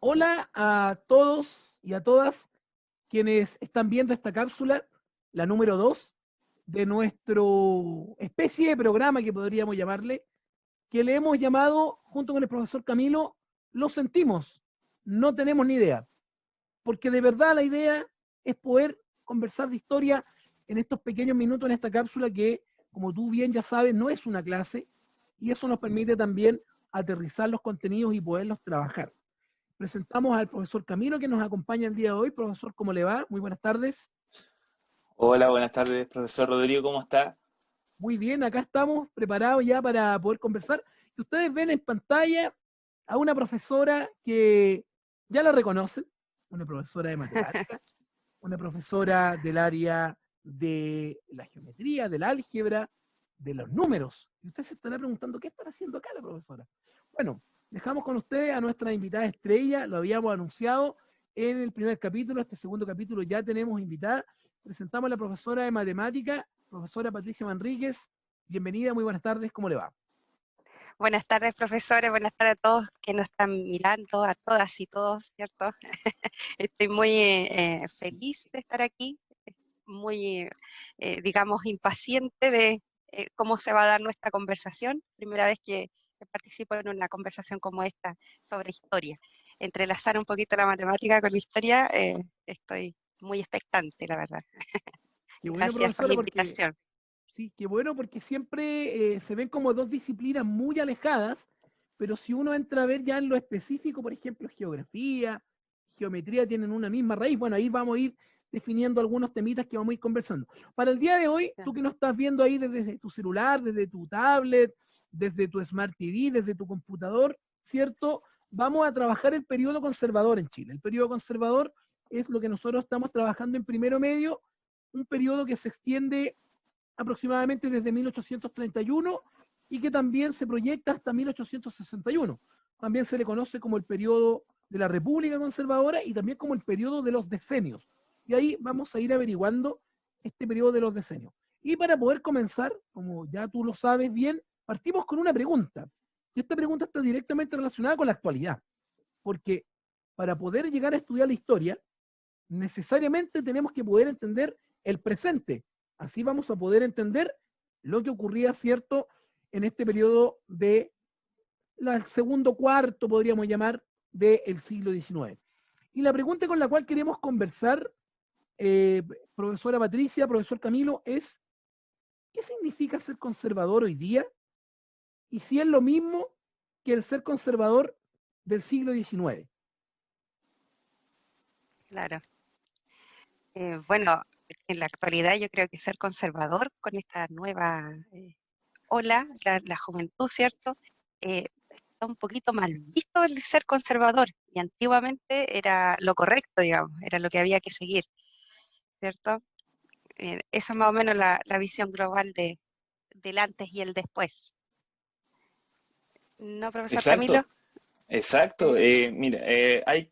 Hola a todos y a todas quienes están viendo esta cápsula, la número 2 de nuestro especie de programa que podríamos llamarle, que le hemos llamado, junto con el profesor Camilo, Lo sentimos, no tenemos ni idea. Porque de verdad la idea es poder conversar de historia en estos pequeños minutos en esta cápsula que, como tú bien ya sabes, no es una clase, y eso nos permite también aterrizar los contenidos y poderlos trabajar. Presentamos al profesor Camilo que nos acompaña el día de hoy. Profesor, ¿cómo le va? Muy buenas tardes. Hola, buenas tardes, profesor Rodrigo, ¿cómo está? Muy bien, acá estamos preparados ya para poder conversar. Y ustedes ven en pantalla a una profesora que ya la reconocen, una profesora de matemáticas, una profesora del área de la geometría, del álgebra, de los números. Y usted se estará preguntando, ¿qué estará haciendo acá la profesora? Bueno, dejamos con ustedes a nuestra invitada estrella, lo habíamos anunciado en el primer capítulo, este segundo capítulo ya tenemos invitada. Presentamos a la profesora de matemática, profesora Patricia Manríquez. Bienvenida, muy buenas tardes, ¿cómo le va? Buenas tardes, profesores, buenas tardes a todos que nos están mirando, a todas y todos, ¿cierto? Estoy muy feliz de estar aquí, muy, digamos, impaciente de cómo se va a dar nuestra conversación. Primera vez que participo en una conversación como esta sobre historia. Entrelazar un poquito la matemática con la historia, estoy muy expectante, la verdad. Qué bueno, Gracias por la profesora, porque invitación. sí, qué bueno, porque siempre se ven como dos disciplinas muy alejadas, pero si uno entra a ver ya en lo específico, por ejemplo, geografía, geometría tienen una misma raíz, bueno, ahí vamos a ir definiendo algunos temitas que vamos a ir conversando. Para el día de hoy, tú que nos estás viendo ahí desde tu celular, desde tu tablet, desde tu Smart TV, desde tu computador, ¿cierto? Vamos a trabajar el periodo conservador en Chile. El periodo conservador es lo que nosotros estamos trabajando en primero medio, un periodo que se extiende aproximadamente desde 1831 y que también se proyecta hasta 1861. También se le conoce como el periodo de la República Conservadora y también como el periodo de los decenios. Y ahí vamos a ir averiguando este periodo de los decenios. Y para poder comenzar, como ya tú lo sabes bien, partimos con una pregunta. Y esta pregunta está directamente relacionada con la actualidad, porque para poder llegar a estudiar la historia, necesariamente tenemos que poder entender el presente. Así vamos a poder entender lo que ocurría, ¿cierto?, en este periodo de el segundo cuarto, podríamos llamar, del siglo XIX. Y la pregunta con la cual queremos conversar, profesora Patricia, profesor Camilo, es, ¿qué significa ser conservador hoy día? Y si es lo mismo que el ser conservador del siglo XIX. Claro. Bueno, en la actualidad yo creo que ser conservador con esta nueva ola, la juventud, ¿cierto? Está un poquito mal visto el ser conservador y antiguamente era lo correcto, digamos, era lo que había que seguir, ¿cierto? Eso es más o menos la visión global del antes y el después. ¿No, profesor Camilo? Exacto, exacto. Mira, hay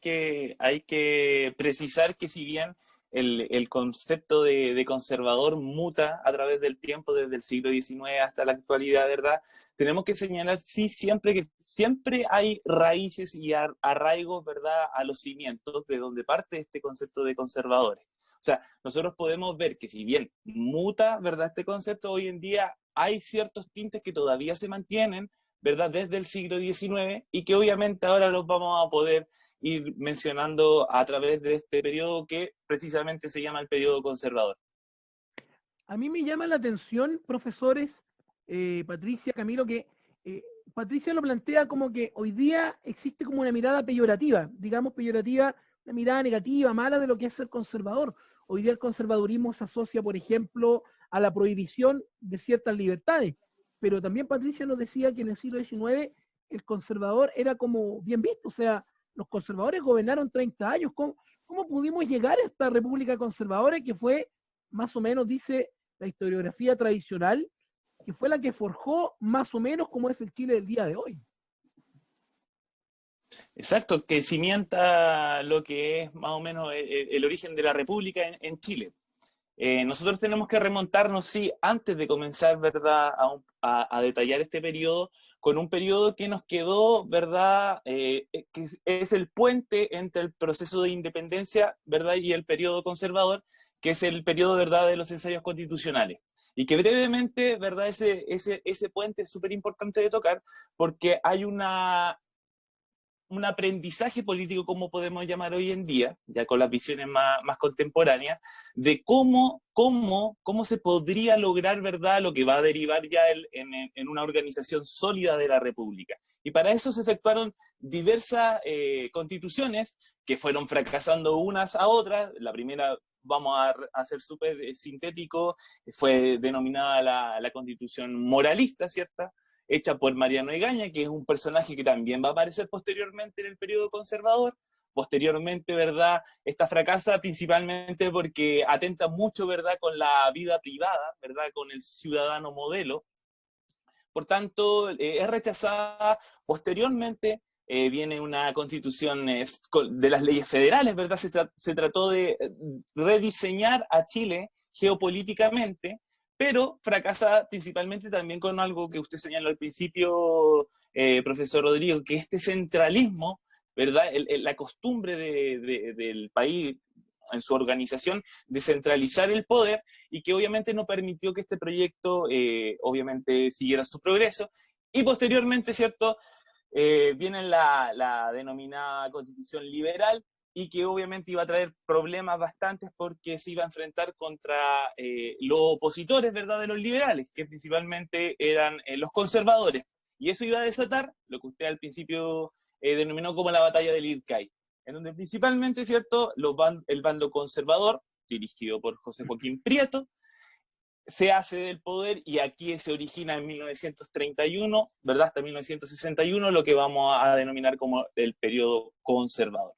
que precisar que si bien el concepto de conservador muta a través del tiempo, desde el siglo XIX hasta la actualidad, ¿verdad? Tenemos que señalar, sí, siempre que siempre hay raíces y arraigos, ¿verdad?, a los cimientos de donde parte este concepto de conservadores. O sea, nosotros podemos ver que si bien muta, ¿verdad?, este concepto, hoy en día hay ciertos tintes que todavía se mantienen, ¿verdad?, desde el siglo XIX y que obviamente ahora los vamos a poder ir mencionando a través de este periodo que precisamente se llama el periodo conservador. A mí me llama la atención, profesores, Patricia, Camilo, que Patricia lo plantea como que hoy día existe como una mirada peyorativa, digamos peyorativa, una mirada negativa, mala de lo que es ser conservador. Hoy día el conservadurismo se asocia, por ejemplo, a la prohibición de ciertas libertades, pero también Patricia nos decía que en el siglo XIX el conservador era como bien visto, o sea, los conservadores gobernaron 30 años. ¿Cómo pudimos llegar a esta república conservadora que fue, más o menos, dice la historiografía tradicional, que fue la que forjó más o menos como es el Chile del día de hoy? Exacto, que cimienta lo que es más o menos el origen de la República en Chile. Nosotros tenemos que remontarnos, sí, antes de comenzar, ¿verdad?, a detallar este periodo, con un periodo que nos quedó, ¿verdad? Que es el puente entre el proceso de independencia, ¿verdad? Y el periodo conservador, que es el periodo, ¿verdad?, de los ensayos constitucionales. Y que brevemente, ¿verdad?, ese puente es súper importante de tocar, porque hay un aprendizaje político, como podemos llamar hoy en día, ya con las visiones más contemporáneas, de cómo se podría lograr, ¿verdad?, lo que va a derivar ya en una organización sólida de la República. Y para eso se efectuaron diversas constituciones que fueron fracasando unas a otras. La primera, vamos a ser súper sintético, fue denominada la Constitución moralista, ¿cierta?, hecha por Mariano Egaña, que es un personaje que también va a aparecer posteriormente en el periodo conservador. Posteriormente, ¿verdad?, esta fracasa principalmente porque atenta mucho, ¿verdad?, con la vida privada, ¿verdad?, con el ciudadano modelo. Por tanto, es rechazada. Posteriormente viene una constitución de las leyes federales, ¿verdad? Se trató de rediseñar a Chile geopolíticamente, pero fracasa principalmente también con algo que usted señaló al principio, profesor Rodrigo, que este centralismo, ¿verdad? La costumbre del país en su organización de centralizar el poder, y que obviamente no permitió que este proyecto obviamente siguiera su progreso. Y posteriormente, ¿cierto?, viene la denominada Constitución Liberal, y que obviamente iba a traer problemas bastantes porque se iba a enfrentar contra los opositores, ¿verdad?, de los liberales, que principalmente eran los conservadores. Y eso iba a desatar lo que usted al principio denominó como la batalla del Ircay, en donde principalmente, ¿cierto?, el bando conservador, dirigido por José Joaquín Prieto, se hace del poder, y aquí se origina en 1931, ¿verdad?, hasta 1961, lo que vamos a denominar como el periodo conservador.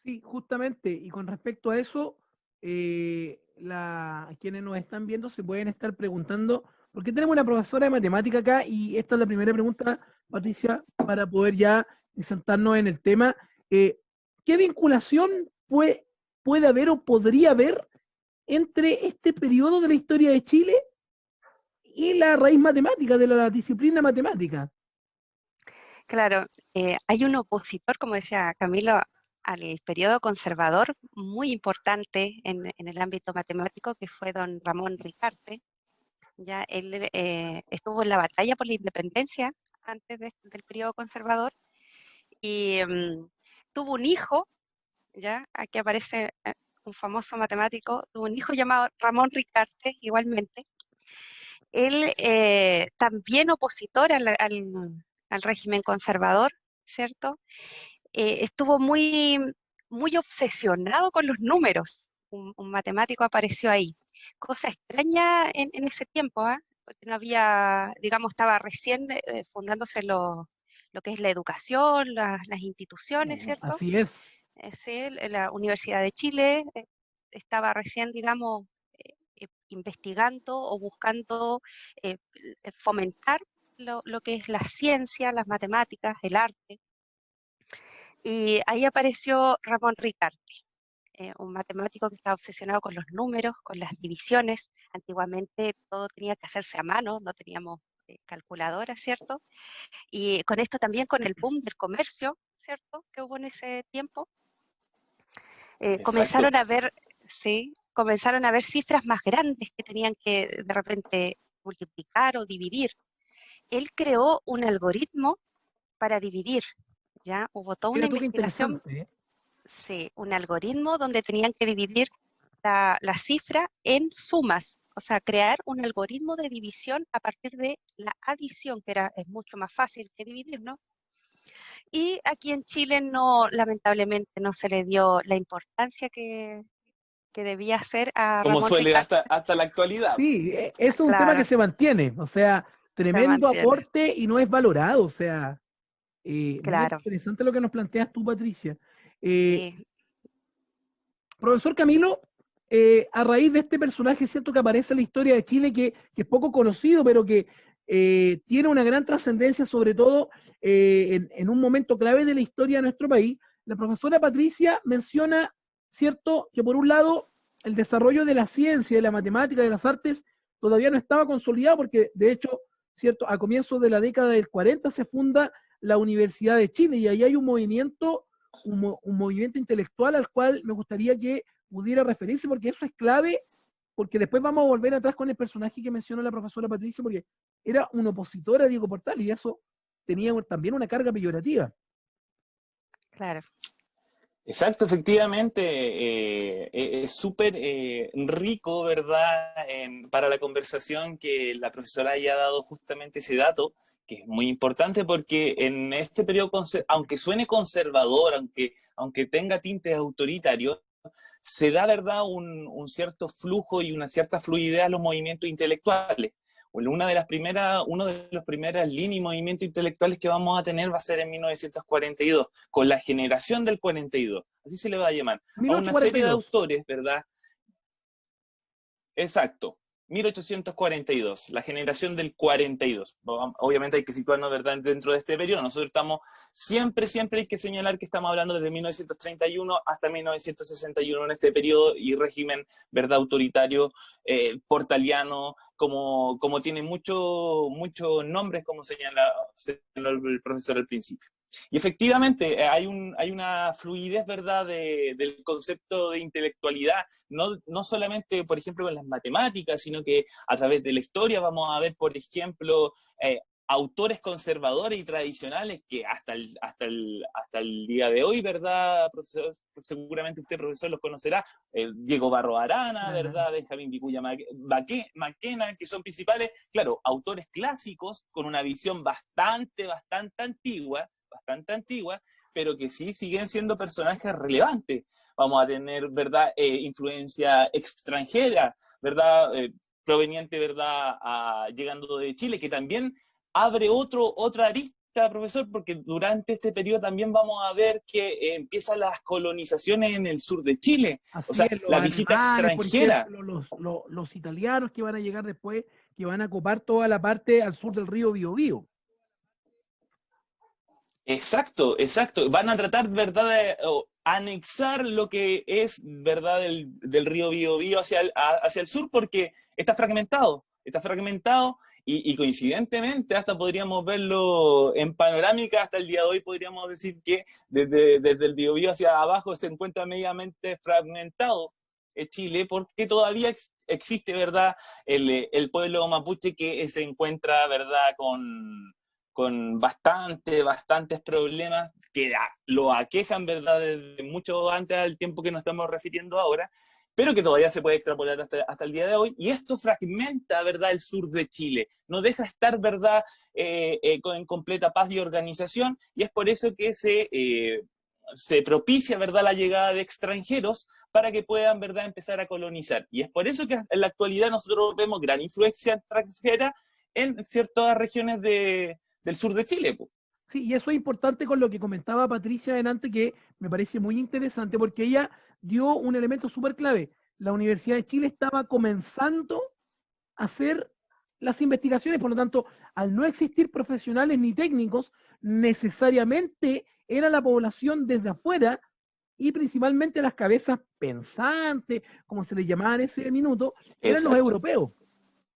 Sí, justamente, y con respecto a eso, quienes nos están viendo se pueden estar preguntando, porque tenemos una profesora de matemática acá, y esta es la primera pregunta, Patricia, para poder ya sentarnos en el tema. ¿Qué vinculación puede haber o podría haber entre este periodo de la historia de Chile y la raíz matemática, de la disciplina matemática? Claro, hay un opositor, como decía Camilo, al periodo conservador muy importante en el ámbito matemático, que fue don Ramón Ricarte. Ya él estuvo en la batalla por la independencia antes del periodo conservador, y tuvo un hijo, ya aquí aparece un famoso matemático, tuvo un hijo llamado Ramón Ricarte, igualmente. Él también opositor al régimen conservador, ¿cierto? Estuvo muy obsesionado con los números. Un matemático apareció ahí. Cosa extraña en ese tiempo, ¿eh? Porque no había, digamos, estaba recién fundándose lo que es la educación, las instituciones, ¿cierto? Así es. Sí, la Universidad de Chile estaba recién, digamos, investigando o buscando fomentar lo que es la ciencia, las matemáticas, el arte. Y ahí apareció Ramón Ricarte, un matemático que estaba obsesionado con los números, con las divisiones. Antiguamente todo tenía que hacerse a mano, no teníamos calculadoras, ¿cierto? Y con esto también, con el boom del comercio, ¿cierto?, que hubo en ese tiempo, comenzaron a ver, sí, comenzaron a ver cifras más grandes que tenían que de repente multiplicar o dividir. Él creó un algoritmo para dividir, ¿ya? Hubo toda una Mira tú qué investigación. interesante, ¿eh? Sí, un algoritmo donde tenían que dividir la cifra en sumas, o sea, crear un algoritmo de división a partir de la adición, que es mucho más fácil que dividir, ¿no? Y aquí en Chile lamentablemente no se le dio la importancia que debía ser a Como Ramón suele Ricarte. hasta la actualidad. Sí, es un tema que Claro, se mantiene, o sea, se tremendo mantiene, aporte y no es valorado, o sea, muy claro. interesante lo que nos planteas tú, Patricia. Eh, Sí, Profesor Camilo, a raíz de este personaje, cierto, que aparece en la historia de Chile, que es poco conocido, pero que tiene una gran trascendencia, sobre todo en un momento clave de la historia de nuestro país, la profesora Patricia menciona, cierto, que por un lado el desarrollo de la ciencia, de la matemática, de las artes, todavía no estaba consolidado, porque de hecho, ¿cierto? A comienzos de la década del 40 se funda la Universidad de Chile y ahí hay un movimiento, un movimiento intelectual al cual me gustaría que pudiera referirse, porque eso es clave, porque después vamos a volver atrás con el personaje que mencionó la profesora Patricia, porque era un opositor a Diego Portales y eso tenía también una carga peyorativa. Claro. Exacto, efectivamente, es súper rico, ¿verdad?, para la conversación que la profesora haya dado justamente ese dato, que es muy importante porque en este periodo, aunque suene conservador, aunque tenga tintes autoritarios, se da, ¿verdad?, un cierto flujo y una cierta fluidez a los movimientos intelectuales. Bueno, uno de las primeras líneas y movimientos intelectuales que vamos a tener va a ser en 1942, con la generación del 42, así se le va a llamar, a una serie de 1842. autores, ¿verdad? Exacto, 1842, la generación del 42. Obviamente hay que situarnos, ¿verdad?, dentro de este periodo. Nosotros siempre hay que señalar que estamos hablando desde 1931 hasta 1961 en este periodo y régimen, ¿verdad?, autoritario, portaliano, como tiene muchos nombres, como señaló el profesor al principio. Y efectivamente hay una fluidez, ¿verdad?, del concepto de intelectualidad, no solamente, por ejemplo, en las matemáticas, sino que a través de la historia vamos a ver, por ejemplo, autores conservadores y tradicionales que hasta el día de hoy, ¿verdad, profesor? Seguramente usted, profesor, los conocerá, Diego Barros Arana, ¿verdad? Benjamín Vicuña Maquena, que son principales, claro, autores clásicos con una visión bastante antigua, pero que sí siguen siendo personajes relevantes. Vamos a tener, ¿verdad?, influencia extranjera, ¿verdad?, proveniente, ¿verdad?, llegando de Chile, que también abre otra arista, profesor, porque durante este periodo también vamos a ver que empiezan las colonizaciones en el sur de Chile, o Así sea, es, los la visita alemanes, por extranjera. ejemplo, los italianos que van a llegar después, que van a ocupar toda la parte al sur del río Biobío. Exacto. Van a tratar, ¿verdad?, de anexar lo que es, ¿verdad?, del río Biobío hacia el sur, porque está fragmentado y coincidentemente hasta podríamos verlo en panorámica hasta el día de hoy, podríamos decir que desde el Biobío hacia abajo se encuentra mediamente fragmentado Chile, porque todavía existe, ¿verdad?, el pueblo mapuche que se encuentra, ¿verdad?, con bastantes problemas que lo aquejan, ¿verdad?, desde mucho antes del tiempo que nos estamos refiriendo ahora, pero que todavía se puede extrapolar hasta el día de hoy, y esto fragmenta, ¿verdad?, el sur de Chile, no deja estar, ¿verdad?, en completa paz y organización, y es por eso que se propicia, ¿verdad?, la llegada de extranjeros para que puedan, ¿verdad?, empezar a colonizar. Y es por eso que en la actualidad nosotros vemos gran influencia extranjera en ciertas regiones del sur de Chile. Sí, y eso es importante con lo que comentaba Patricia adelante, que me parece muy interesante, porque ella dio un elemento súper clave. La Universidad de Chile estaba comenzando a hacer las investigaciones, por lo tanto, al no existir profesionales ni técnicos, necesariamente era la población desde afuera y principalmente las cabezas pensantes, como se les llamaba en ese minuto, eran los Exacto. europeos.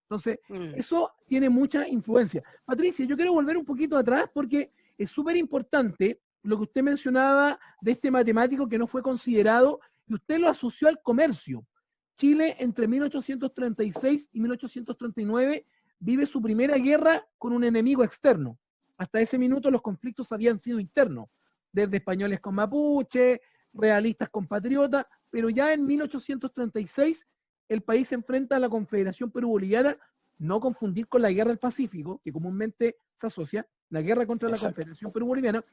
Entonces, eso tiene mucha influencia. Patricia, yo quiero volver un poquito atrás porque es súper importante lo que usted mencionaba de este matemático que no fue considerado y usted lo asoció al comercio. Chile entre 1836 y 1839 vive su primera guerra con un enemigo externo. Hasta ese minuto los conflictos habían sido internos, desde españoles con mapuche, realistas con patriotas, pero ya en 1836 el país se enfrenta a la Confederación Perú-Boliviana, no confundir con la Guerra del Pacífico, que comúnmente se asocia, la guerra contra la Exacto. Confederación Perú-Boliviana,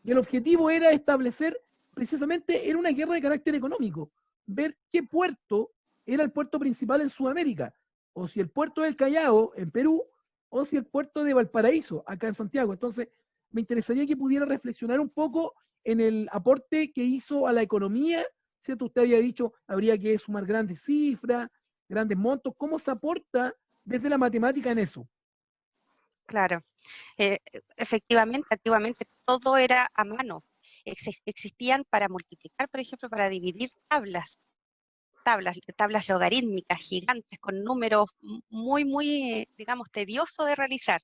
y el objetivo era establecer, precisamente, era una guerra de carácter económico, ver qué puerto era el puerto principal en Sudamérica, o si el puerto del Callao, en Perú, o si el puerto de Valparaíso, acá en Santiago. Entonces, me interesaría que pudiera reflexionar un poco en el aporte que hizo a la economía, ¿cierto? Usted había dicho, habría que sumar grandes cifras, grandes montos. ¿Cómo se aporta desde la matemática en eso? Claro, efectivamente, antiguamente todo era a mano. Existían para multiplicar, por ejemplo, para dividir tablas logarítmicas gigantes con números muy, digamos, tediosos de realizar.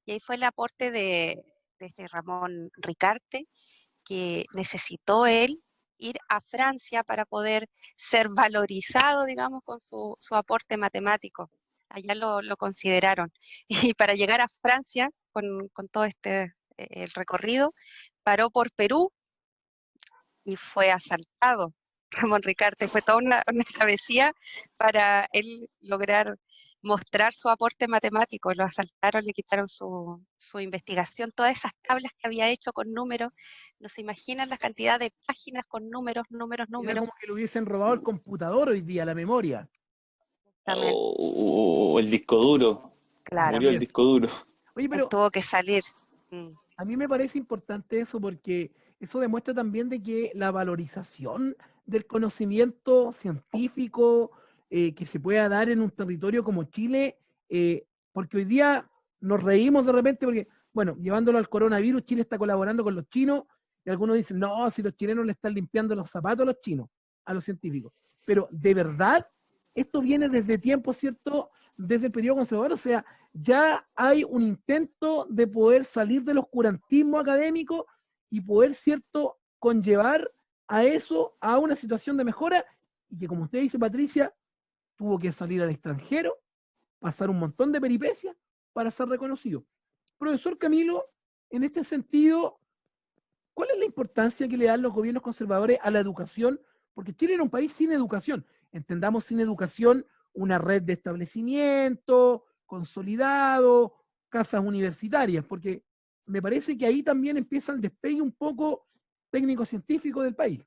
Y ahí fue el aporte de este Ramón Ricarte, que necesitó él ir a Francia para poder ser valorizado, digamos, con su aporte matemático. Allá lo consideraron. Y para llegar a Francia, con todo el recorrido, paró por Perú y fue asaltado. Ramón Ricarte fue toda una travesía para él lograr mostrar su aporte matemático. Lo asaltaron, le quitaron su investigación, todas esas tablas que había hecho con números. No se imaginan la cantidad de páginas con números, números, Era números. como que le hubiesen robado el computador hoy día, la memoria. También, O el disco duro. claro, Murió Así el es. disco duro. Oye, él pero tuvo que salir. Mm, a mí me parece importante eso porque eso demuestra también de que la valorización del conocimiento científico que se pueda dar en un territorio como Chile, porque hoy día nos reímos de repente porque, bueno, llevándolo al coronavirus, Chile está colaborando con los chinos y algunos dicen, no, si los chilenos le están limpiando los zapatos a los chinos, a los científicos. Pero de verdad, esto viene desde tiempo, ¿cierto? Desde el periodo conservador, o sea, ya hay un intento de poder salir del oscurantismo académico y poder, ¿cierto?, conllevar a eso a una situación de mejora y que, como usted dice, Patricia, tuvo que salir al extranjero, pasar un montón de peripecias para ser reconocido. Profesor Camilo, en este sentido, ¿cuál es la importancia que le dan los gobiernos conservadores a la educación? Porque Chile era un país sin educación. Entendamos sin educación una red de establecimientos, consolidado, casas universitarias, porque me parece que ahí también empieza el despegue un poco técnico-científico del país.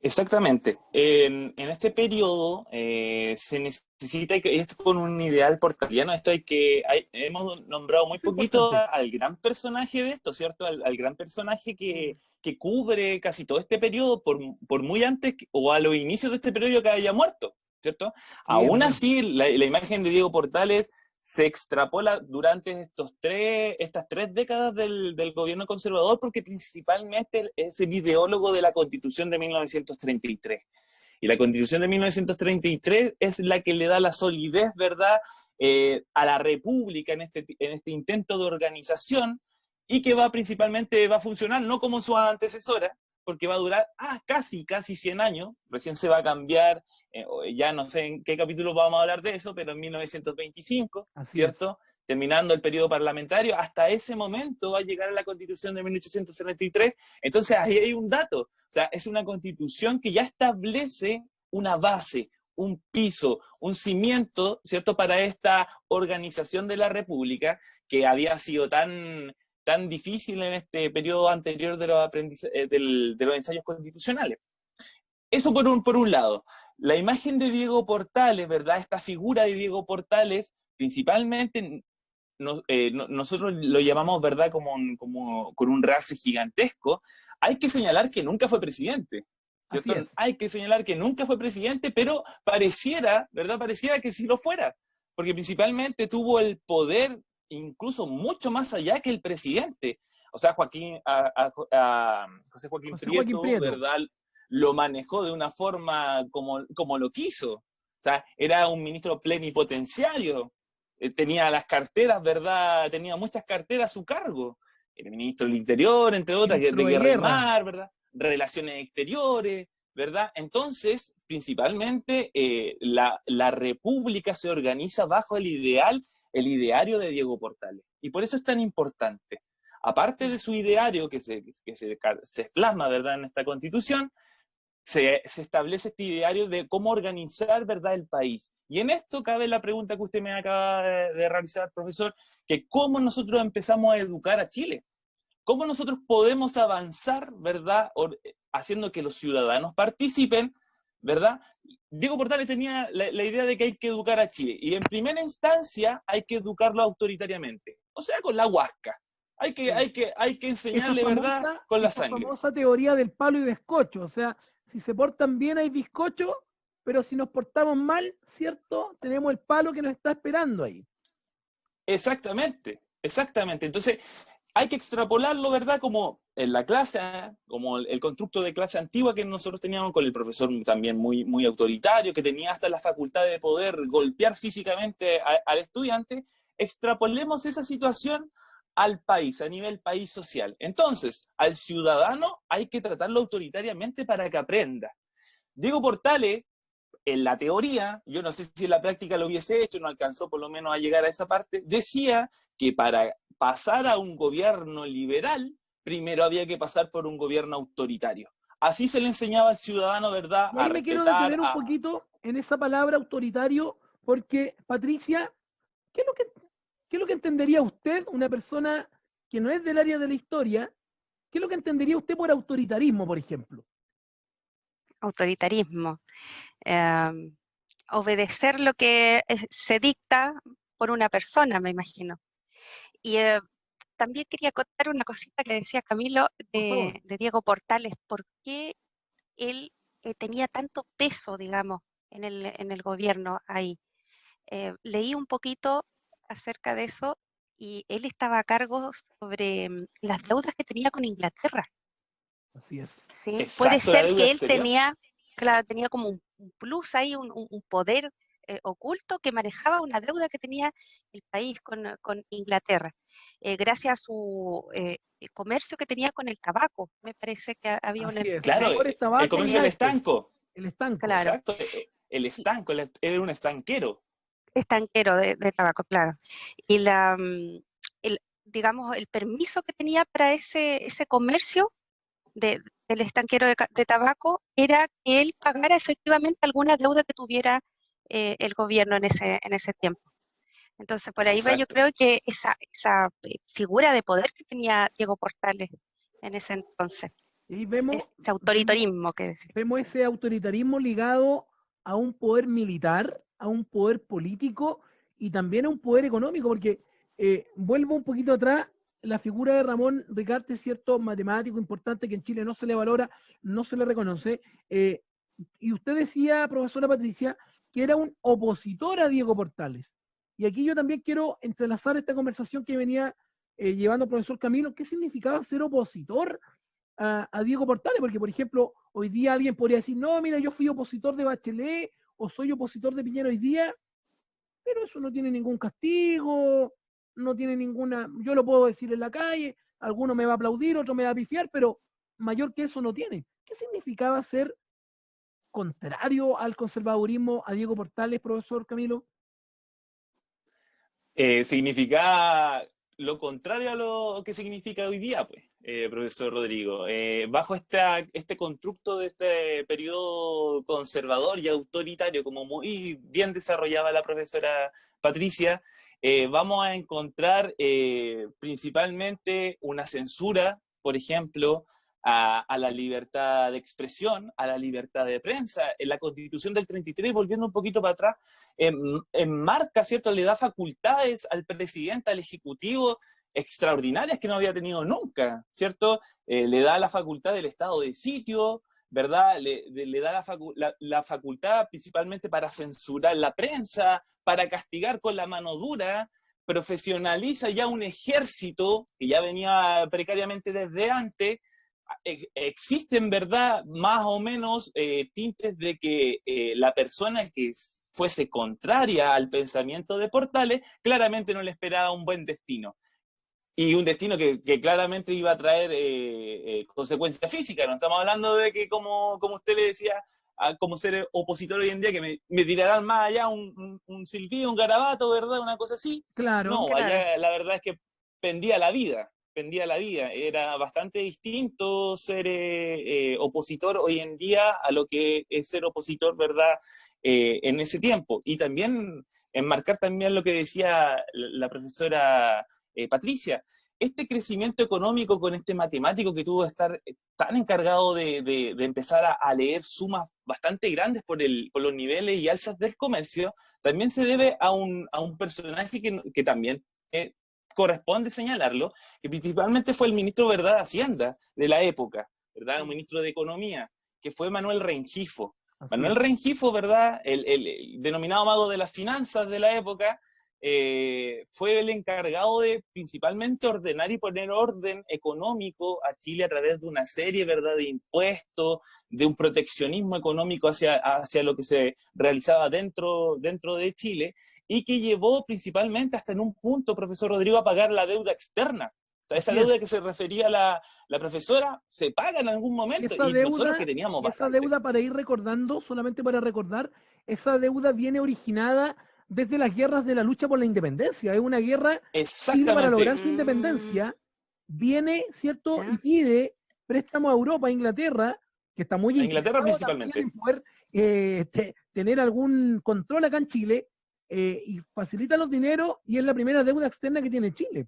Exactamente. En este periodo se necesita, y esto con un ideal portaliano, hemos nombrado muy Eso es poquito importante. al gran personaje de esto, ¿cierto? Al gran personaje que cubre casi todo este periodo por muy antes o a los inicios de este periodo que haya muerto, ¿cierto? Sí, es Aún verdad. así, la imagen de Diego Portales se extrapola durante estas tres décadas del gobierno conservador, porque principalmente es el ideólogo de la Constitución de 1933. Y la Constitución de 1933 es la que le da la solidez, ¿verdad?, a la República en este intento de organización, y que principalmente va a funcionar no como su antecesora, porque va a durar casi 100 años, recién se va a cambiar, ya no sé en qué capítulo vamos a hablar de eso, pero en 1925, Así es. ¿cierto? Terminando el periodo parlamentario, hasta ese momento va a llegar a la Constitución de 1833. Entonces ahí hay un dato, o sea, es una Constitución que ya establece una base, un piso, un cimiento, ¿cierto?, para esta organización de la República que había sido tan difícil en este periodo anterior de de los ensayos constitucionales. Eso por un lado. La imagen de Diego Portales, ¿verdad? Esta figura de Diego Portales, principalmente nosotros lo llamamos, ¿verdad?, como con un race gigantesco. Hay que señalar que nunca fue presidente, Así ¿cierto? es. Hay que señalar que nunca fue presidente, pero pareciera, ¿verdad? Pareciera que sí lo fuera, porque principalmente tuvo el poder incluso mucho más allá que el presidente. O sea, José Joaquín José Joaquín Prieto, Prieto. ¿verdad?, lo manejó de una forma como lo quiso. O sea, era un ministro plenipotenciario, tenía las carteras, ¿verdad? Tenía muchas carteras a su cargo. El ministro del Interior, entre otras, Ministro de de Guerra y Guerra. Mar, ¿verdad? Relaciones exteriores, ¿verdad? Entonces, principalmente, la República se organiza bajo el ideario de Diego Portales. Y por eso es tan importante. Aparte de su ideario que se plasma, ¿verdad?, en esta Constitución, se establece este ideario de cómo organizar, ¿verdad?, el país. Y en esto cabe la pregunta que usted me acaba de realizar, profesor, que cómo nosotros empezamos a educar a Chile. ¿Cómo nosotros podemos avanzar, ¿verdad?, haciendo que los ciudadanos participen, ¿verdad? Diego Portales tenía la idea de que hay que educar a Chile. Y en primera instancia hay que educarlo autoritariamente. O sea, con la huasca. Hay que Esa enseñarle, ¿verdad?, famosa, con la esa sangre. famosa teoría del palo y bizcocho. O sea, si se portan bien hay bizcocho, pero si nos portamos mal, ¿cierto? Tenemos el palo que nos está esperando ahí. Exactamente, exactamente. Entonces, hay que extrapolarlo, ¿verdad? Como en la clase, como el constructo de clase antigua que nosotros teníamos con el profesor también muy autoritario, que tenía hasta la facultad de poder golpear físicamente al estudiante. extrapolemos esa situación al país, a nivel país social. Entonces, al ciudadano hay que tratarlo autoritariamente para que aprenda. Diego Portales, en la teoría, yo no sé si en la práctica lo hubiese hecho, no alcanzó por lo menos a llegar a esa parte, decía que para pasar a un gobierno liberal, primero había que pasar por un gobierno autoritario. Así se le enseñaba al ciudadano, ¿verdad?, Y a ahí me quiero respetar, detener un poquito en esa palabra autoritario, porque, Patricia, ¿qué es lo que, qué es lo que entendería usted, una persona que no es del área de la historia, qué es lo que entendería usted por autoritarismo, por ejemplo? Autoritarismo. Obedecer lo que se dicta por una persona, me imagino. Y también quería contar una cosita que decía Camilo Por favor. de Diego Portales, por qué él tenía tanto peso, digamos, en el gobierno ahí. Leí un poquito acerca de eso y él estaba a cargo sobre las deudas que tenía con Inglaterra. Así es. ¿Sí? Puede exacto, la ser deuda que él exterior. tenía, claro, tenía como un plus ahí, un poder oculto que manejaba una deuda que tenía el país con Inglaterra, gracias a su comercio que tenía con el tabaco. Me parece que había una Así es. Claro, empresa, Licores, el tabaco y comercio del naipes. estanco, El estanco. claro, exacto, el y estanco, él era un estanquero. estanquero de tabaco, claro. Y el, digamos, el permiso que tenía para ese comercio del estanquero de tabaco era que él pagara efectivamente alguna deuda que tuviera el gobierno en ese tiempo. Entonces, por ahí va, yo Exacto. creo que esa figura de poder que tenía Diego Portales en ese entonces, Y ahí vemos, ese vemos, autoritarismo que decía. vemos ese autoritarismo ligado a un poder militar, a un poder político y también a un poder económico, porque vuelvo un poquito atrás, la figura de Ramón Ricarte, cierto matemático importante que en Chile no se le valora, no se le reconoce, y usted decía, profesora Patricia, que era un opositor a Diego Portales. Y aquí yo también quiero entrelazar esta conversación que venía llevando el profesor Camilo. ¿Qué significaba ser opositor a Diego Portales? Porque, por ejemplo, hoy día alguien podría decir, no, mira, yo fui opositor de Bachelet o soy opositor de Piñera hoy día, pero eso no tiene ningún castigo, no tiene ninguna, yo lo puedo decir en la calle, alguno me va a aplaudir, otro me va a pifiar, pero mayor que eso no tiene. ¿Qué significaba ser contrario al conservadurismo a Diego Portales, profesor Camilo? Significaba lo contrario a lo que significa hoy día, pues, profesor Rodrigo. Bajo este constructo de este periodo conservador y autoritario, como muy bien desarrollaba la profesora Patricia, vamos a encontrar principalmente una censura, por ejemplo, a la libertad de expresión, a la libertad de prensa. En la Constitución del 33, volviendo un poquito para atrás, enmarca, ¿cierto? Le da facultades al presidente, al ejecutivo, extraordinarias que no había tenido nunca, ¿cierto? Le da la facultad del estado de sitio, ¿verdad? Le da la facultad principalmente para censurar la prensa, para castigar con la mano dura, profesionaliza ya un ejército que ya venía precariamente desde antes. Existen, ¿verdad?, más o menos tintes de que la persona que fuese contraria al pensamiento de Portales, claramente no le esperaba un buen destino. Y un destino que claramente iba a traer consecuencias físicas. No estamos hablando de que, como usted le decía, como ser opositor hoy en día, que me tirarán más allá un silbido, un garabato, ¿verdad? Una cosa así. Claro, No, Claro, allá la verdad es que pendía la vida. Pendía la vida. Era bastante distinto ser opositor hoy en día a lo que es ser opositor, ¿verdad? En ese tiempo. Y también enmarcar también lo que decía la profesora Patricia, este crecimiento económico con este matemático que tuvo que estar tan encargado de empezar a leer sumas bastante grandes por los niveles y alzas del comercio, también se debe a un personaje que también corresponde señalarlo, que principalmente fue el ministro, ¿verdad?, de Hacienda de la época, ¿verdad?, el ministro de Economía, que fue Manuel Rengifo. así Manuel es. Rengifo, ¿verdad?, el denominado mago de las finanzas de la época, fue el encargado de principalmente ordenar y poner orden económico a Chile a través de una serie, ¿verdad?, de impuestos, de un proteccionismo económico hacia lo que se realizaba dentro de Chile, y que llevó principalmente hasta en un punto, profesor Rodrigo, a pagar la deuda externa. O sea, esa deuda que se refería la profesora se paga en algún momento, y nosotros que teníamos esa bastante. deuda, para ir recordando, solamente para recordar, esa deuda viene originada desde las guerras de la lucha por la independencia. Es una guerra, Chile para lograr Exactamente. su independencia, viene, ¿cierto? Ya. Y pide préstamo a Europa, a Inglaterra, que está muy A Inglaterra interesado también principalmente. en poder tener algún control acá en Chile, y facilita los dineros, y es la primera deuda externa que tiene Chile.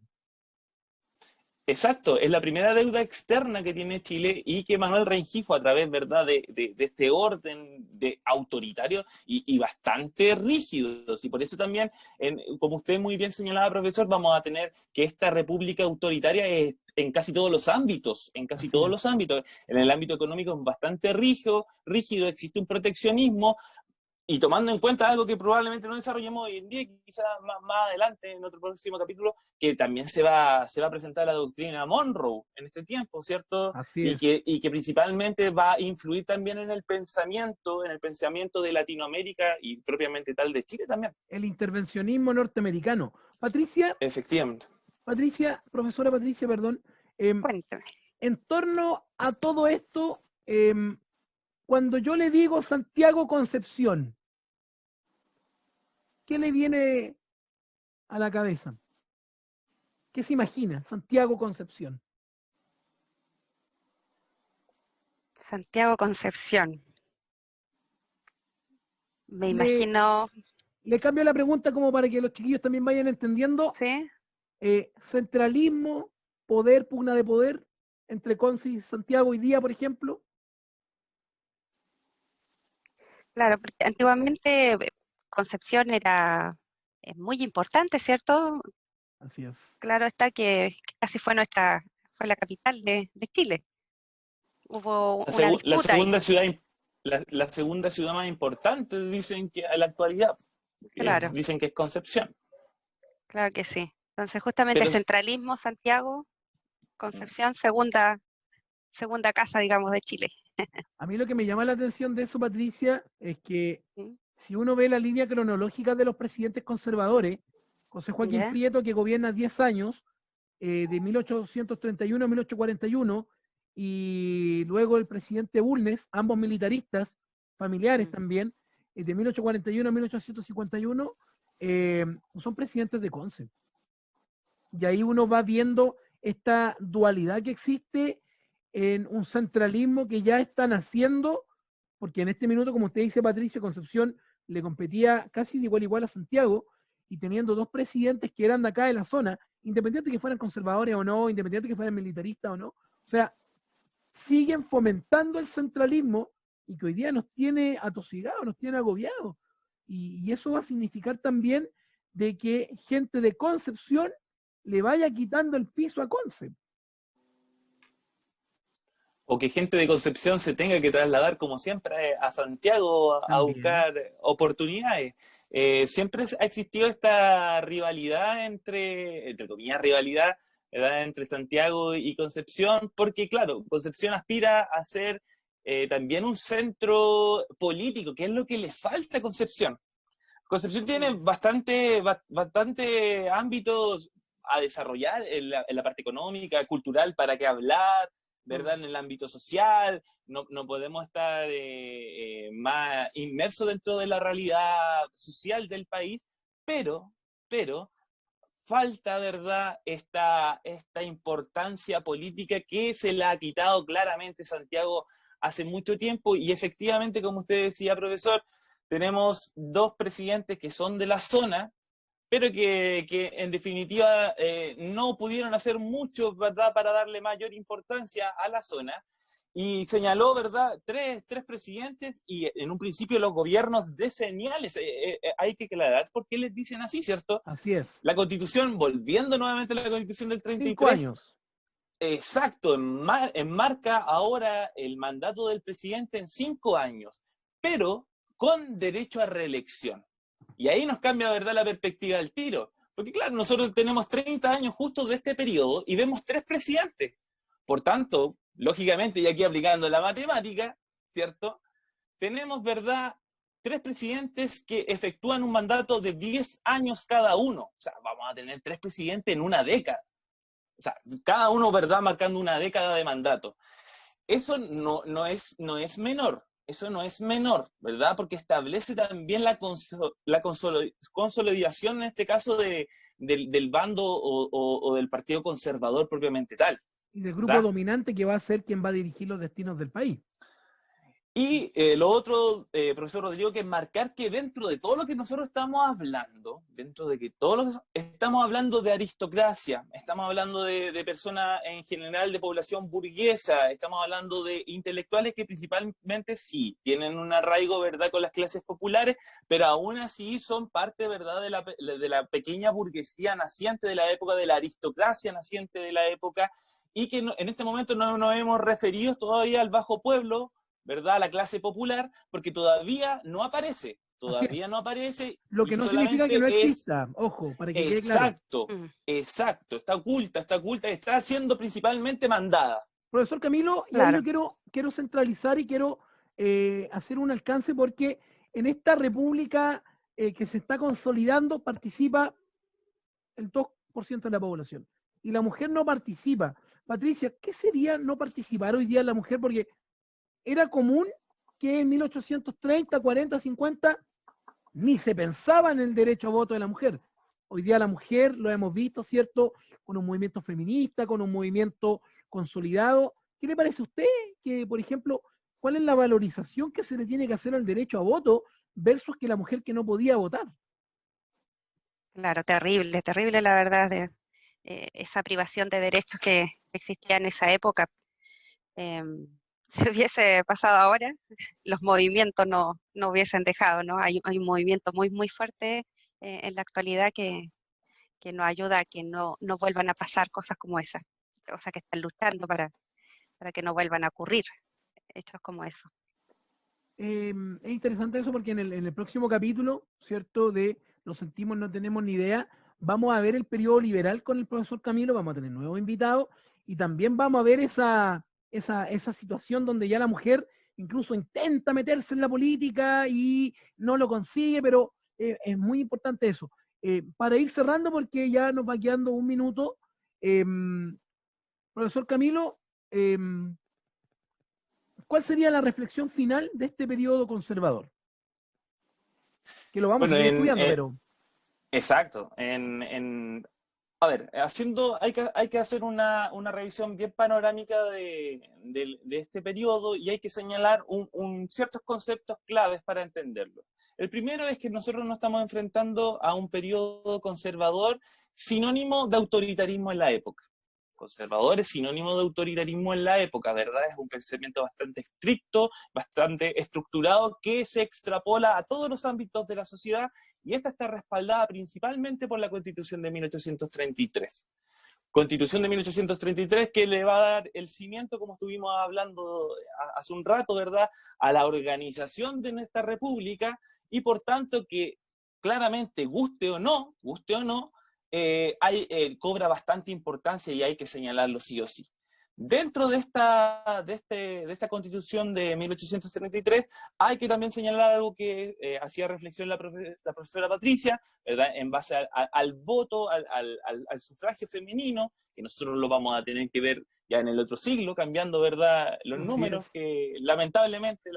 Exacto, es la primera deuda externa que tiene Chile, y que Manuel Rengifo, a través, ¿verdad?, de este orden de autoritario y bastante rígidos, y por eso también, como usted muy bien señalaba, profesor, vamos a tener que esta república autoritaria es en casi todos los ámbitos, Así todos es. los ámbitos. En el ámbito económico es bastante rígido, existe un proteccionismo. Y tomando en cuenta algo que probablemente no desarrollemos hoy en día, quizás más adelante, en otro próximo capítulo, que también se va a presentar la doctrina Monroe en este tiempo, ¿cierto? Así Y es. que principalmente va a influir también en el pensamiento de Latinoamérica y propiamente tal de Chile también. El intervencionismo norteamericano. Patricia, Efectivamente. profesora Patricia, perdón, Cuéntame. en torno a todo esto, cuando yo le digo Santiago Concepción, ¿qué le viene a la cabeza? ¿Qué se imagina Santiago Concepción? Santiago Concepción. Me Le, imagino, le cambio la pregunta como para que los chiquillos también vayan entendiendo. ¿sí? Centralismo, poder, pugna de poder entre Conce y Santiago hoy día, por ejemplo. Claro, porque antiguamente Concepción era muy importante, ¿cierto? Así es. Claro está que casi fue fue la capital de Chile. Hubo La, una la disputa ahí, segunda ciudad, la segunda ciudad más importante, dicen que en la actualidad, claro, dicen que es Concepción. claro que sí. Entonces, justamente Pero centralismo, Santiago, Concepción, segunda casa, digamos, de Chile. A mí lo que me llama la atención de eso, Patricia, es que ¿Sí? si uno ve la línea cronológica de los presidentes conservadores, José Joaquín ¿Ya? Prieto, que gobierna 10 años, de 1831 a 1841, y luego el presidente Bulnes, ambos militaristas, familiares Mm. también, de 1841 a 1851, son presidentes de Conce. Y ahí uno va viendo esta dualidad que existe en un centralismo que ya está naciendo, porque en este minuto, como usted dice, Patricia, Concepción le competía casi de igual a igual a Santiago, y teniendo dos presidentes que eran de acá de la zona, independiente que fueran conservadores o no, independiente que fueran militaristas o no, o sea, siguen fomentando el centralismo, y que hoy día nos tiene atosigados, nos tiene agobiados. Y eso va a significar también de que gente de Concepción le vaya quitando el piso a Conce. O que gente de Concepción se tenga que trasladar, como siempre, a Santiago a También. buscar oportunidades. Siempre ha existido esta rivalidad entre comillas, rivalidad, ¿verdad?, entre Santiago y Concepción, porque, claro, Concepción aspira a ser también un centro político, que es lo que le falta a Concepción. Concepción tiene bastante ámbitos a desarrollar en la parte económica, cultural, para qué hablar, ¿verdad? En el ámbito social, no podemos estar más inmersos dentro de la realidad social del país, pero falta, ¿verdad?, esta importancia política que se la ha quitado claramente Santiago hace mucho tiempo, y efectivamente, como usted decía, profesor, tenemos dos presidentes que son de la zona, pero que en definitiva no pudieron hacer mucho, ¿verdad?, para darle mayor importancia a la zona. Y señaló, ¿verdad?, tres presidentes, y en un principio los gobiernos decenniales. Hay que aclarar por qué les dicen así, ¿cierto? Así es. La Constitución, volviendo nuevamente a la Constitución del 5 33, años. exacto, enmarca ahora el mandato del presidente en 5 años, pero con derecho a reelección. Y ahí nos cambia, ¿verdad?, la perspectiva del tiro. Porque claro, nosotros tenemos 30 años justo de este periodo y vemos 3 presidentes. Por tanto, lógicamente, y aquí aplicando la matemática, ¿cierto?, tenemos, ¿verdad?, 3 presidentes que efectúan un mandato de 10 años cada uno. O sea, vamos a tener 3 presidentes en una década. O sea, cada uno, ¿verdad?, marcando una década de mandato. Eso no es menor. Eso no es menor, ¿verdad? Porque establece también la consolidación, en este caso, del bando o del partido conservador propiamente tal. Y del grupo ¿verdad? dominante que va a ser quien va a dirigir los destinos del país. Y lo otro, profesor Rodrigo, que es marcar que dentro de todo lo que nosotros estamos hablando, dentro de que todos estamos hablando de aristocracia, estamos hablando de personas en general de población burguesa, estamos hablando de intelectuales que principalmente sí tienen un arraigo, ¿verdad?, con las clases populares, pero aún así son parte, ¿verdad?, de la pequeña burguesía naciente de la época, de la aristocracia naciente de la época, y que en este momento no nos hemos referido todavía al bajo pueblo, ¿verdad?, la clase popular, porque todavía no aparece, Lo que no significa que no exista, ojo, para que quede claro. Exacto, está oculta, está siendo principalmente mandada. Profesor Camilo, Claro. y ahí yo quiero centralizar y quiero hacer un alcance porque en esta república que se está consolidando participa el 2% de la población y la mujer no participa. Patricia, ¿qué sería no participar hoy día la mujer? Porque era común que en 1830, 40, 50 ni se pensaba en el derecho a voto de la mujer. Hoy día la mujer, lo hemos visto, ¿cierto? Con un movimiento feminista, con un movimiento consolidado. ¿Qué le parece a usted que, por ejemplo, cuál es la valorización que se le tiene que hacer al derecho a voto versus que la mujer que no podía votar? Claro, terrible, terrible la verdad de esa privación de derechos que existía en esa época. Si hubiese pasado ahora, los movimientos no hubiesen dejado, ¿no? Hay un movimiento muy, muy fuerte en la actualidad que nos ayuda a que no vuelvan a pasar cosas como esas, o sea, que están luchando para que no vuelvan a ocurrir hechos como eso. Es interesante eso porque en el próximo capítulo, ¿cierto? De Lo sentimos, no tenemos ni idea, vamos a ver el periodo liberal con el profesor Camilo, vamos a tener nuevos invitados y también vamos a ver esa situación donde ya la mujer incluso intenta meterse en la política y no lo consigue, pero es muy importante eso. Para ir cerrando, porque ya nos va quedando un minuto, profesor Camilo, ¿cuál sería la reflexión final de este periodo conservador? Que lo vamos a seguir estudiando, pero... Exacto. A ver, hay que hacer una revisión bien panorámica de este periodo y hay que señalar ciertos conceptos claves para entenderlo. El primero es que nosotros nos estamos enfrentando a un periodo conservador sinónimo de autoritarismo en la época. Conservador es sinónimo de autoritarismo en la época, ¿verdad? Es un pensamiento bastante estricto, bastante estructurado, que se extrapola a todos los ámbitos de la sociedad, y esta está respaldada principalmente por la Constitución de 1833. Constitución de 1833 que le va a dar el cimiento, como estuvimos hablando hace un rato, ¿verdad?, a la organización de nuestra república, y por tanto que claramente, guste o no, cobra bastante importancia y hay que señalarlo sí o sí. Dentro de esta Constitución de 1833 hay que también señalar algo que hacía reflexión la profesora Patricia, ¿verdad?, en base al voto, al sufragio femenino, que nosotros lo vamos a tener que ver ya en el otro siglo, cambiando, ¿verdad?, los números, que lamentablemente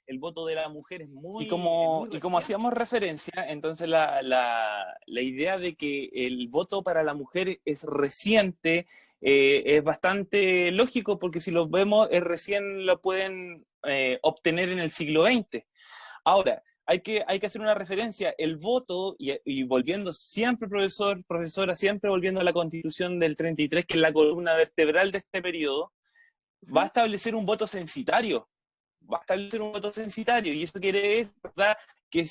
el voto de la mujer es muy... Y como hacíamos referencia, entonces la idea de que el voto para la mujer es reciente, es bastante lógico, porque si lo vemos, recién lo pueden obtener en el siglo XX. Ahora, hay que hacer una referencia, el voto, y volviendo siempre, profesora, siempre volviendo a la Constitución del 33, que es la columna vertebral de este periodo, va a establecer un voto censitario. Y eso quiere decir, ¿verdad?, que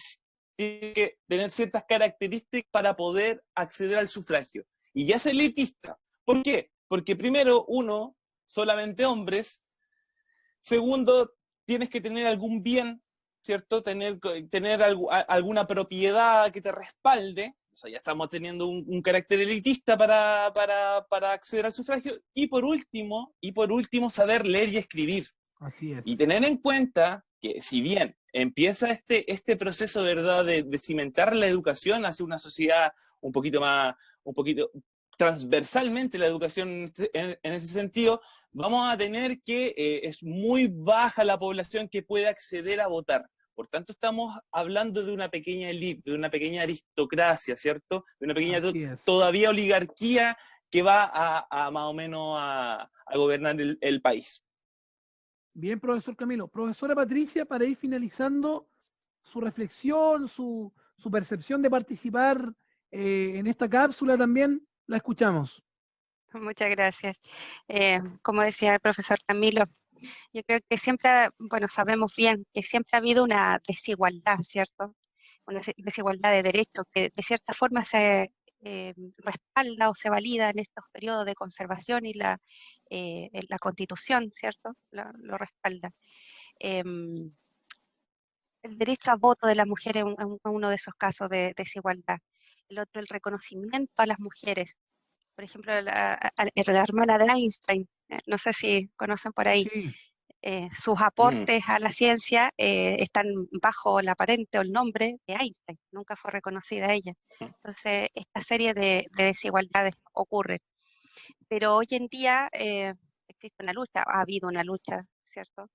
tiene que tener ciertas características para poder acceder al sufragio. Y ya es elitista. ¿Por qué? Porque primero, uno, solamente hombres. Segundo, tienes que tener algún bien, ¿cierto? Tener alguna propiedad que te respalde. O sea, ya estamos teniendo un carácter elitista para acceder al sufragio. Y por último, saber leer y escribir. Así es. Y tener en cuenta que si bien empieza este proceso, ¿verdad?, de cimentar la educación hacia una sociedad un poquito más, un poquito transversalmente la educación en ese sentido, vamos a tener que es muy baja la población que puede acceder a votar. Por tanto, estamos hablando de una pequeña élite, de una pequeña aristocracia, ¿cierto? De una pequeña todavía oligarquía que va a más o menos a gobernar el país. Bien, profesor Camilo. Profesora Patricia, para ir finalizando su reflexión, su percepción de participar en esta cápsula también, la escuchamos. Muchas gracias. Como decía el profesor Camilo, yo creo que siempre, bueno, sabemos bien que siempre ha habido una desigualdad, ¿cierto? Una desigualdad de derechos que de cierta forma se respalda o se valida en estos periodos de conservación y la Constitución, ¿cierto? Lo respalda. El derecho a voto de las mujeres es uno de esos casos de desigualdad. El otro, el reconocimiento a las mujeres. Por ejemplo, la hermana de Einstein, no sé si conocen por ahí, Sí. Sus aportes a la ciencia están bajo la patente o el nombre de Einstein, nunca fue reconocida ella. Entonces, esta serie de desigualdades ocurre. Pero hoy en día existe una lucha, ha habido una lucha, ¿cierto?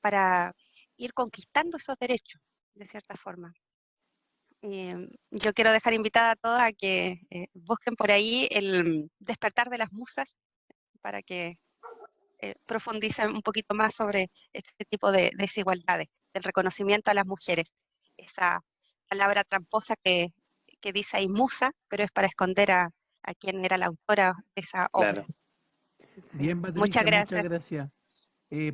Para ir conquistando esos derechos, de cierta forma. Yo quiero dejar invitada a todos a que busquen por ahí el Despertar de las Musas para que profundicen un poquito más sobre este tipo de desigualdades, del reconocimiento a las mujeres. Esa palabra tramposa que dice ahí musa, pero es para esconder a quien era la autora de esa obra. Claro. Sí. Bien, Patricia, Muchas gracias. muchas gracias.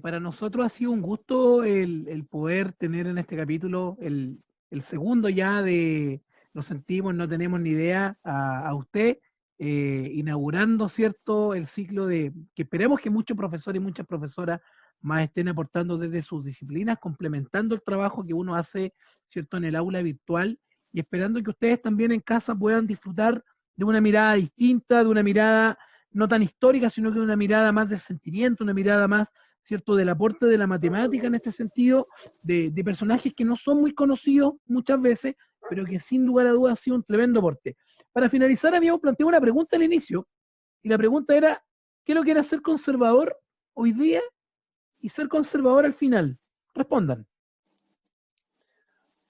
Para nosotros ha sido un gusto el poder tener en este capítulo el segundo ya de Lo sentimos, no tenemos ni idea a usted, inaugurando, ¿cierto?, el ciclo de que esperemos que muchos profesores y muchas profesoras más estén aportando desde sus disciplinas, complementando el trabajo que uno hace, ¿cierto?, en el aula virtual y esperando que ustedes también en casa puedan disfrutar de una mirada distinta, de una mirada no tan histórica, sino que de una mirada más del sentimiento, una mirada más, ¿cierto?, del aporte de la matemática en este sentido, de personajes que no son muy conocidos muchas veces, pero que sin lugar a dudas ha sido un tremendo aporte. Para finalizar, habíamos planteado una pregunta al inicio, y la pregunta era, ¿qué es lo que era ser conservador hoy día y ser conservador al final? Respondan.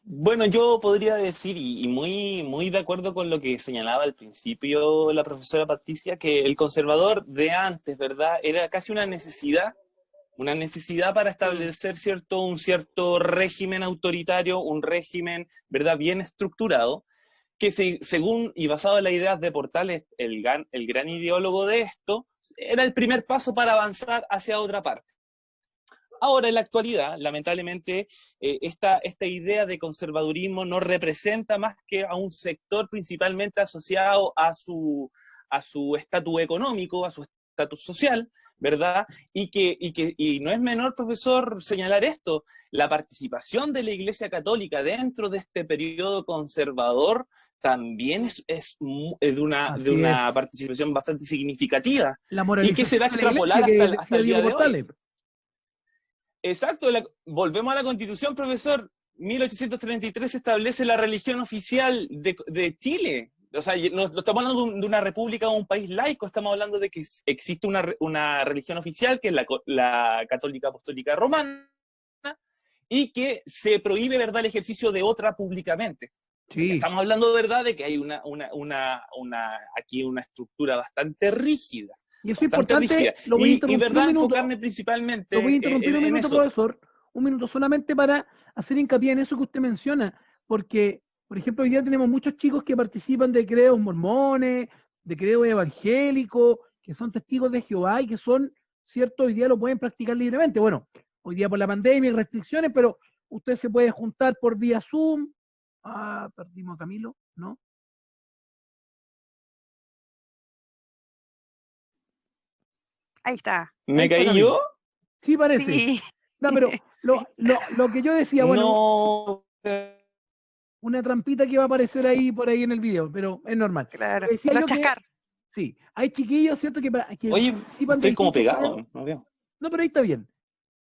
Bueno, yo podría decir, y muy de acuerdo con lo que señalaba al principio la profesora Patricia, que el conservador de antes, ¿verdad?, era casi una necesidad para establecer un cierto régimen autoritario, un régimen, ¿verdad?, bien estructurado, que según y basado en las ideas de Portales, el gran ideólogo de esto, era el primer paso para avanzar hacia otra parte. Ahora, en la actualidad, lamentablemente, esta idea de conservadurismo no representa más que a un sector principalmente asociado a su estatus económico, a su estatus social, ¿verdad? Y no es menor, profesor, señalar esto. La participación de la Iglesia Católica dentro de este periodo conservador también es de una participación bastante significativa. La Y que se va a extrapolar hasta el día de hoy. Exacto, volvemos a la Constitución, profesor. 1833 establece la religión oficial de Chile. O sea, no estamos hablando de una república o un país laico, estamos hablando de que existe una religión oficial, que es la Católica Apostólica Romana, y que se prohíbe, ¿verdad?, el ejercicio de otra públicamente. Sí. Estamos hablando, ¿verdad?, de que hay aquí una estructura bastante rígida. Y eso es importante, lo voy a interrumpir verdad, un minuto. enfocarme principalmente lo voy a interrumpir un minuto, eso. Profesor, un minuto solamente para hacer hincapié en eso que usted menciona, porque, por ejemplo, hoy día tenemos muchos chicos que participan de credos mormones, de credos evangélicos, que son testigos de Jehová y que son, cierto, hoy día lo pueden practicar libremente. Bueno, hoy día por la pandemia y restricciones, pero usted se puede juntar por vía Zoom. Ah, perdimos a Camilo, ¿no? Ahí está. ¿Me caí yo? Sí, parece. Sí. No, pero lo que yo decía, bueno, no. Una trampita que va a aparecer ahí por ahí en el video, pero es normal. Claro, Decía lo yo chascar. Sí, hay chiquillos, ¿cierto? Que Oye, participan estoy como distintos pegado, credos. no veo. No, pero ahí está bien.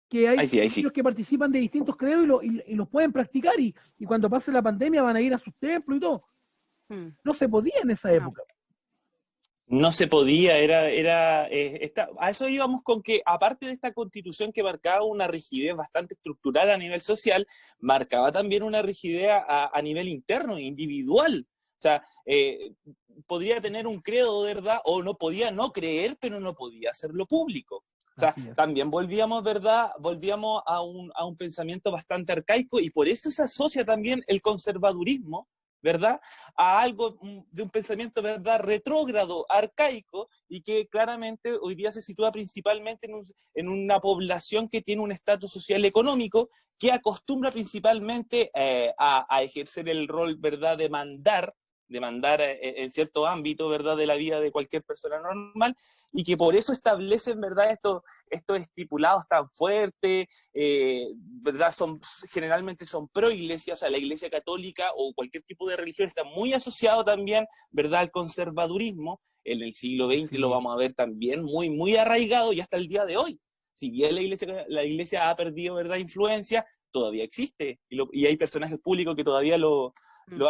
que hay Ahí sí, ahí sí. niños que participan de distintos credos y los pueden practicar, y cuando pase la pandemia van a ir a sus templos y todo. No se podía en esa época. No se podía, a eso íbamos con que, aparte de esta constitución que marcaba una rigidez bastante estructural a nivel social, marcaba también una rigidez a nivel interno, individual. O sea, podría tener un credo, ¿verdad? O no podía no creer, pero no podía hacerlo público. O sea, también volvíamos, ¿verdad? Volvíamos a un pensamiento bastante arcaico, y por eso se asocia también el conservadurismo, ¿verdad?, a algo de un pensamiento, ¿verdad?, retrógrado, arcaico, y que claramente hoy día se sitúa principalmente en una población que tiene un estatus social económico, que acostumbra principalmente a ejercer el rol, ¿verdad?, de mandar en cierto ámbito, ¿verdad?, de la vida de cualquier persona normal, y que por eso establecen, ¿verdad?, estos estipulados tan fuertes, ¿verdad? Generalmente son pro iglesia, o sea, la iglesia católica o cualquier tipo de religión está muy asociado también, ¿verdad?, al conservadurismo. En el siglo XX lo vamos a ver también muy, muy arraigado, y hasta el día de hoy. Si bien la iglesia ha perdido, ¿verdad?, influencia, todavía existe, y hay personajes públicos que todavía lo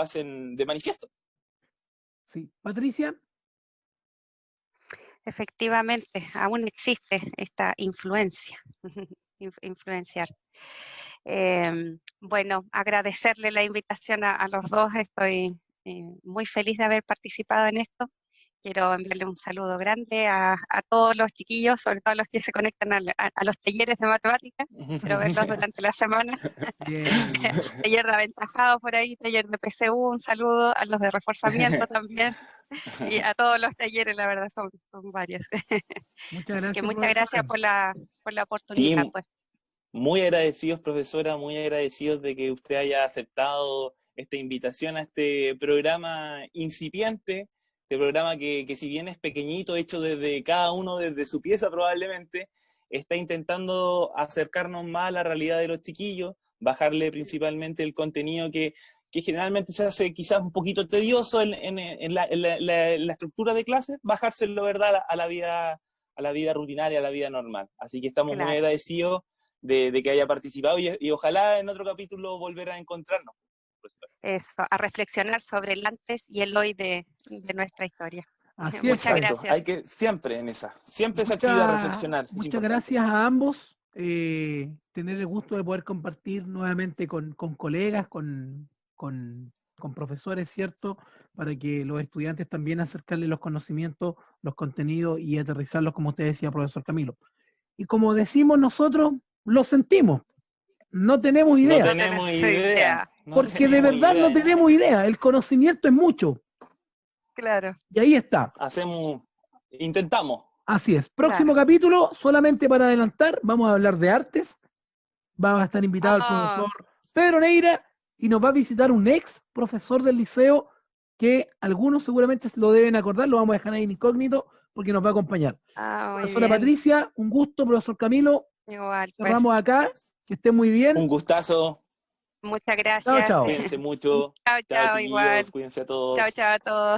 hacen de manifiesto. Sí. Patricia. Efectivamente, aún existe esta influenciar. Bueno, agradecerle la invitación a los dos. Estoy muy feliz de haber participado en esto. Quiero enviarle un saludo grande a todos los chiquillos, sobre todo a los que se conectan a los talleres de matemáticas. Quiero verlos durante la semana. Taller de aventajado por ahí, taller de PSU, un saludo a los de reforzamiento también. Y a todos los talleres, la verdad, son varios. Muchas gracias, muchas gracias por la oportunidad. Sí, pues. Muy agradecidos, profesora, muy agradecidos de que usted haya aceptado esta invitación a este programa incipiente, este programa que si bien es pequeñito, hecho desde cada uno desde su pieza probablemente, está intentando acercarnos más a la realidad de los chiquillos, bajarle principalmente el contenido que generalmente se hace quizás un poquito tedioso en la estructura de clases, bajárselo, ¿verdad?, a la vida rutinaria, a la vida normal. Así que estamos muy agradecidos de que haya participado, y ojalá en otro capítulo volver a encontrarnos. Eso, a reflexionar sobre el antes y el hoy de nuestra historia. Así Muchas es. gracias. Hay que siempre se activa a reflexionar. Muchas gracias a ambos. Tener el gusto de poder compartir nuevamente con colegas, con profesores, ¿cierto? Para que los estudiantes también acercarles los conocimientos, los contenidos y aterrizarlos, como usted decía, profesor Camilo. Y como decimos nosotros, lo sentimos. No tenemos idea. No tenemos idea. Porque de verdad no tenemos idea. El conocimiento es mucho. Claro. Y ahí está. Intentamos. Así es. Próximo capítulo, solamente para adelantar, vamos a hablar de artes. Va a estar invitado el profesor Pedro Neira, y nos va a visitar un ex profesor del liceo que algunos seguramente lo deben acordar, lo vamos a dejar ahí en incógnito porque nos va a acompañar. Profesora Patricia, un gusto. Profesor Camilo, igual, cerramos acá. Que esté muy bien. Un gustazo. Muchas gracias. Chao. Cuídense mucho. Chao, chiquillos. igual. Cuídense a todos. Chao a todos.